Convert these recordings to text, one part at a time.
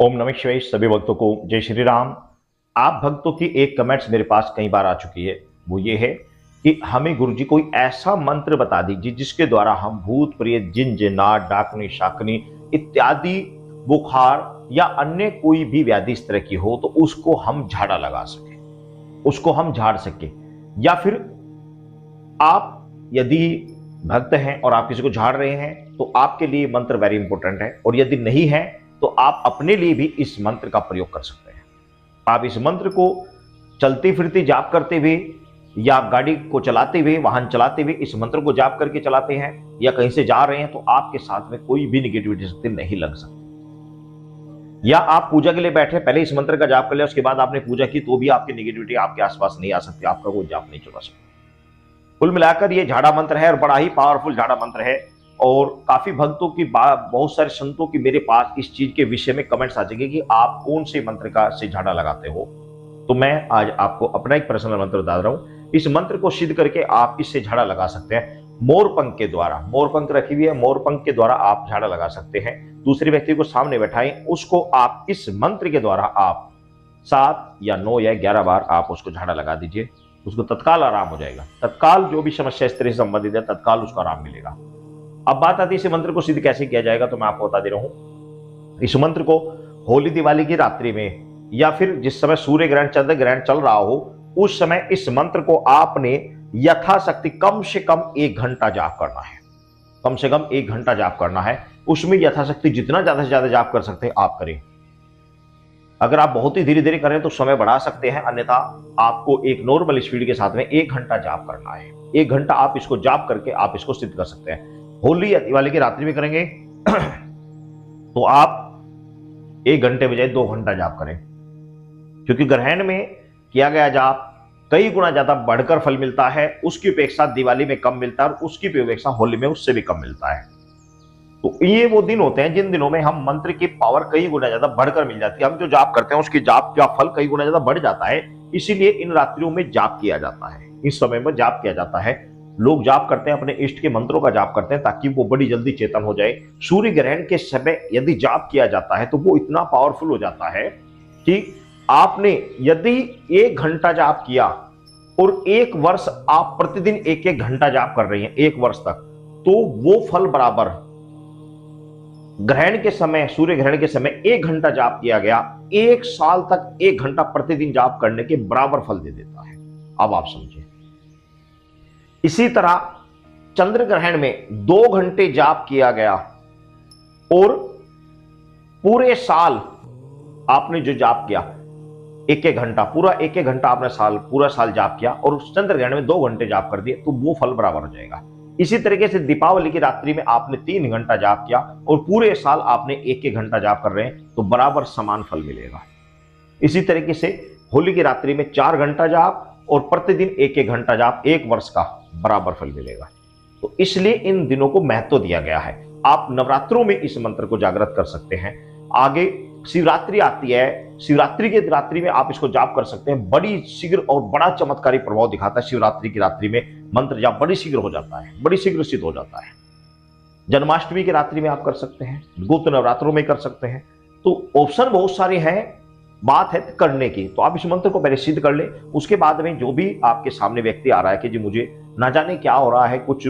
ओम नमः शिवाय। सभी भक्तों को जय श्री राम। आप भक्तों की एक कमेंट्स मेरे पास कई बार आ चुकी है, वो ये है कि हमें गुरुजी कोई ऐसा मंत्र बता दीजिए जिसके द्वारा हम भूत प्रेत जिन जिन्नात डाकनी शाकनी इत्यादि बुखार या अन्य कोई भी व्याधि इस तरह की हो तो उसको हम झाड़ा लगा सके, उसको हम झाड़ सके। या फिर आप यदि भक्त हैं और आप किसी को झाड़ रहे हैं तो आपके लिए मंत्र वेरी इंपॉर्टेंट है, और यदि नहीं है तो आप अपने लिए भी इस मंत्र का प्रयोग कर सकते हैं। आप इस मंत्र को चलती फिरती जाप करते हुए या गाड़ी को चलाते हुए, वाहन चलाते हुए इस मंत्र को जाप करके चलाते हैं, या कहीं से जा रहे हैं तो आपके साथ में कोई भी निगेटिविटी शक्ति नहीं लग सकती। या आप पूजा के लिए बैठे, पहले इस मंत्र का जाप कर लिया, उसके बाद आपने पूजा की तो भी आपकी निगेटिविटी आपके आसपास नहीं आ सकती, आपका कोई जाप नहीं चला सकता। कुल मिलाकर ये झाड़ा मंत्र है और बड़ा ही पावरफुल झाड़ा मंत्र है। और काफी भक्तों की बहुत सारे संतों की मेरे पास इस चीज के विषय में कमेंट्स आ जाएंगे कि आप कौन से मंत्र का से झाड़ा लगाते हो। तो मैं आज आपको अपना एक पर्सनल मंत्र बता रहा हूं। इस मंत्र को सिद्ध करके आप इससे झाड़ा लगा सकते हैं। मोरपंख के द्वारा, मोरपंख रखी हुई है, मोरपंख के द्वारा आप झाड़ा लगा सकते हैं। दूसरे व्यक्ति को सामने बैठाएं, उसको आप इस मंत्र के द्वारा आप 7 या 9 या 11 बार आप उसको झाड़ा लगा दीजिए, उसको तत्काल आराम हो जाएगा। तत्काल जो भी समस्या इस तरह से संबंधित है तत्काल उसको आराम मिलेगा। अब बात आती है इस मंत्र को सिद्ध कैसे किया जाएगा, तो मैं आपको बता दे रहा हूं। इस मंत्र को होली दिवाली की रात्रि में या फिर जिस समय सूर्य ग्रहण चंद्र ग्रहण चल रहा हो उस समय इस मंत्र को आपने यथाशक्ति कम से कम 1 घंटा जाप करना है। कम से कम 1 घंटा जाप करना है। उसमें यथाशक्ति जितना ज्यादा से ज्यादा जाप कर सकते हैं आप करें। अगर आप बहुत ही धीरे धीरे करें तो समय बढ़ा सकते हैं, अन्यथा आपको एक नॉर्मल स्पीड के साथ में 1 घंटा जाप करना है। 1 घंटा आप इसको जाप करके आप इसको सिद्ध कर सकते हैं। होली या दिवाली की रात्रि में करेंगे तो आप 1 घंटे बजाय 2 घंटा जाप करें, क्योंकि ग्रहण में किया गया जाप कई गुना ज्यादा बढ़कर फल मिलता है। उसकी अपेक्षा दिवाली में कम मिलता है और उसकी अपेक्षा होली में उससे भी कम मिलता है। तो ये वो दिन होते हैं जिन दिनों में हम मंत्र की पावर कई गुना ज्यादा बढ़कर मिल जाती है। हम जो जाप करते हैं उसकी जाप का फल कई गुना ज्यादा बढ़ जाता है, इसीलिए इन रात्रियों में जाप किया जाता है, इस समय में जाप किया जाता है। लोग जाप करते हैं, अपने इष्ट के मंत्रों का जाप करते हैं ताकि वो बड़ी जल्दी चेतन हो जाए। सूर्य ग्रहण के समय यदि जाप किया जाता है तो वो इतना पावरफुल हो जाता है कि आपने यदि 1 घंटा जाप किया और 1 वर्ष आप प्रतिदिन 1-1 घंटा जाप कर रहे हैं 1 वर्ष तक, तो वो फल बराबर ग्रहण के समय, सूर्य ग्रहण के समय 1 घंटा जाप किया गया 1 साल तक 1 घंटा प्रतिदिन जाप करने के बराबर फल दे देता है। अब आप समझिए। इसी तरह चंद्र ग्रहण में 2 घंटे जाप किया गया और पूरे साल आपने जो जाप किया 1-1 घंटा, पूरा 1-1 घंटा आपने पूरा साल जाप किया और उस चंद्र ग्रहण में 2 घंटे जाप कर दिए तो वो फल बराबर हो जाएगा। इसी तरीके से दीपावली की रात्रि में आपने 3 घंटा जाप किया और पूरे साल आपने 1-1 घंटा जाप कर रहे हैं तो बराबर समान फल मिलेगा। इसी तरीके से होली की रात्रि में 4 घंटा जाप और प्रतिदिन 1-1 घंटा जाप 1 वर्ष का बराबर फल मिलेगा। तो इसलिए इन दिनों को महत्व दिया गया है। आप नवरात्रों में इस मंत्र को जागृत कर सकते हैं। आगे शिवरात्रि आती है, शिवरात्रि की रात्रि में आप इसको जाप कर सकते हैं। बड़ी शीघ्र और बड़ा चमत्कारी प्रभाव दिखाता है। शिवरात्रि की रात्रि में मंत्र जाप बड़ी शीघ्र हो जाता है, बड़ी शीघ्र सिद्ध हो जाता है। जन्माष्टमी की रात्रि में आप कर सकते हैं, गुप्त नवरात्रों में कर सकते हैं। तो ऑप्शन बहुत सारे हैं, बात है करने की। तो आप इस मंत्र को पहले सिद्ध कर ले, उसके बाद में जो भी आपके सामने व्यक्ति आ रहा है कि जी मुझे ना जाने क्या हो रहा है, कुछ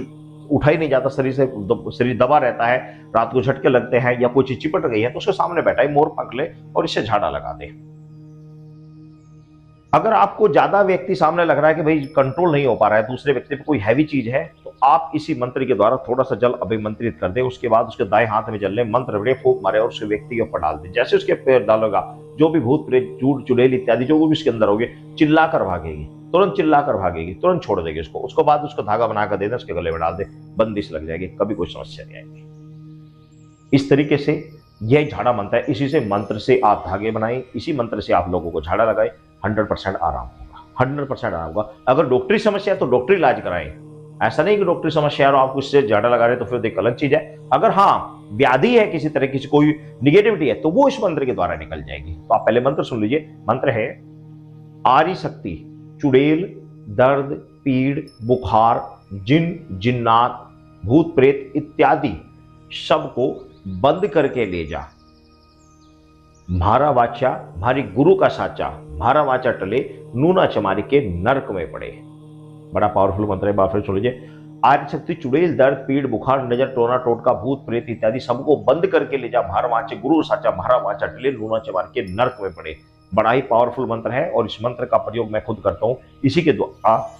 उठा ही नहीं जाता, शरीर से शरीर दबा रहता है, रात को झटके लगते हैं या कोई चीज चिपट गई है, तो उसके सामने बैठा है, मोर पंख ले और इससे झाड़ा लगा दे। अगर आपको ज्यादा व्यक्ति सामने लग रहा है कि भाई कंट्रोल नहीं हो पा रहा है, दूसरे व्यक्ति पे कोई हैवी चीज है, तो आप इसी मंत्र के द्वारा थोड़ा सा जल अभिमंत्रित कर दे। उसके बाद उसके दाएं हाथ में जल ले, मंत्र बड़े फूंक मारे और उस व्यक्ति के ऊपर डाल दे। जैसे उसके पैर डालेगा, जो भी भूत प्रेत चूड़ चुड़ैल इत्यादि जो भी उसके अंदर होगी चिल्ला कर भागेगी, तुरंत चिल्ला कर भागेगी, तुरंत छोड़ देगी उसको। उसके बाद उसको धागा बनाकर दे दे, उसके गले में डाल दे, बंदिश लग जाएगी, कभी कोई समस्या नहीं आएगी। इस तरीके से यह झाड़ा मंत्र है। इसी से मंत्र से आप धागे बनाए, इसी मंत्र से आप लोगों को झाड़ा लगाए, 100% आराम होगा, 100% आराम होगा। अगर डॉक्टरी समस्या है तो डॉक्टरी इलाज कराएं। ऐसा नहीं कि डॉक्टरी समस्या है और आप उससे झाड़ा लगा रहे तो फिर एक अलग चीज है। अगर हाँ व्याधि है, किसी तरह की कोई निगेटिविटी है, तो वो इस मंत्र के द्वारा निकल जाएगी। तो आप पहले मंत्र सुन लीजिए। मंत्र है आदि शक्ति चुड़ैल दर्द पीड़ बुखार जिन जिन्नात भूत प्रेत इत्यादि सबको बंद करके ले जा। म्हारा वाचा म्हारी गुरु का साचा, म्हारा वाचा टले नूना चमारी के नरक में पड़े। बड़ा पावरफुल मंत्र है। बात फिर सुन लीजिए। आदि शक्ति चुड़ैल दर्द पीड़ बुखार नजर टोना टोटका भूत प्रेत इत्यादि सबको बंद करके ले जा, म्हारा वाचे गुरु साचा, म्हारा वाचा टले नूना चमारी के नरक में पड़े। बड़ा ही पावरफुल मंत्र है और इस मंत्र का प्रयोग मैं खुद करता हूं। इसी के द्वारा,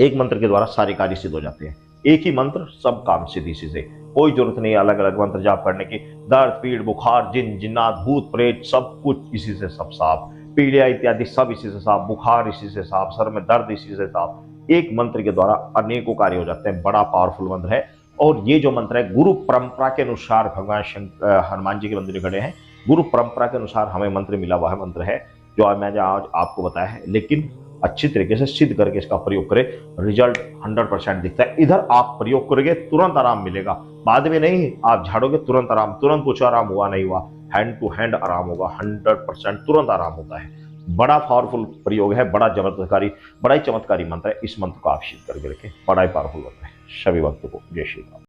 एक मंत्र के द्वारा सारे कार्य सिद्ध हो जाते हैं। एक ही मंत्र सब काम सिद्ध इसी से, कोई जरूरत नहीं अलग अलग मंत्र जाप करने की। दर्द पीड़ बुखार जिन जिन्नात भूत प्रेत सब कुछ इसी से सब साफ, पीड़िया इत्यादि सब इसी से साफ, बुखार इसी से साफ, सर में दर्द इसी से साफ। एक मंत्र के द्वारा अनेकों कार्य हो जाते हैं। बड़ा पावरफुल मंत्र है। और ये जो मंत्र है गुरु परंपरा के अनुसार, भगवान हनुमान जी के मंदिर खड़े हैं, गुरु परंपरा के अनुसार हमें मंत्र मिला हुआ है, मंत्र है जो आज मैंने आज आपको बताया है। लेकिन अच्छी तरीके से सिद्ध करके इसका प्रयोग करें, रिजल्ट 100% दिखता है। इधर आप प्रयोग करोगे तुरंत आराम मिलेगा, बाद में नहीं। आप झाड़ोगे तुरंत आराम, तुरंत पूछो आराम हुआ नहीं हुआ, हैंड टू हैंड आराम होगा, 100% तुरंत आराम होता है। बड़ा पावरफुल प्रयोग है, बड़ा जबरदस्तकारी, बड़ा ही चमत्कारी मंत्र है। इस मंत्र को आप सिद्ध करके रखें, बड़ा ही पावरफुल मंत्र है। सभी भक्तों को जय श्री राम।